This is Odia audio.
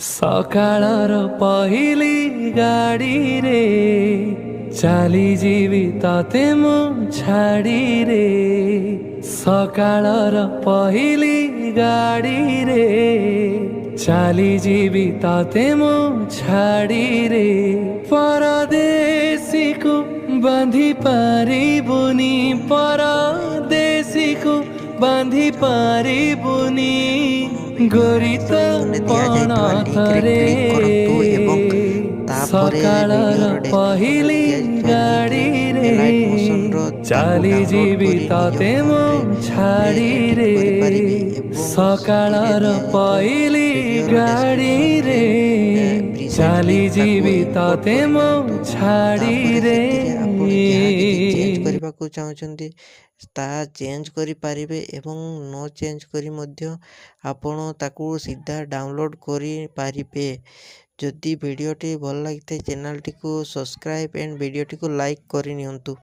ସକାଳର ପହିଲି ଗାଡ଼ିରେ ଚାଲିଯିବି ତତେ ମୁଁ ଛାଡ଼ିରେ। ସକାଳର ପହିଲି ଗାଡ଼ିରେ ଚାଲିଯିବି ତତେ ମୁଁ ଛାଡ଼ିରେ। ପରଦେଶୀକୁ ବାନ୍ଧି ପାରିବୁନି, ପରଦେଶୀକୁ ବାନ୍ଧି ପାରିବୁନି। ଗୋରି ତ ପଣ ଥରେ ସକାଳର ପହିଲି ଗାଡ଼ିରେ ଚାଲିଯିବି ତତେ ମୁଁ ଛାଡ଼ିରେ। ସକାଳର ପହିଲି ଗାଡ଼ିରେ ଚାଲିଯିବି ତତେ ମୁଁ ଛାଡ଼ିରେ। କରିବାକୁ ଚାହୁଁଛନ୍ତି ତାହା ଚେଞ୍ଜ କରିପାରିବେ ଏବଂ ନ ଚେଞ୍ଜ କରି ମଧ୍ୟ ଆପଣ ତାକୁ ସିଧା ଡାଉନଲୋଡ଼ କରିପାରିବେ। ଯଦି ଭିଡ଼ିଓଟି ଭଲ ଲାଗିଥାଏ ଚ୍ୟାନେଲଟିକୁ ସବସ୍କ୍ରାଇବ୍ ଏଣ୍ଡ ଭିଡ଼ିଓଟିକୁ ଲାଇକ୍ କରିନିଅନ୍ତୁ।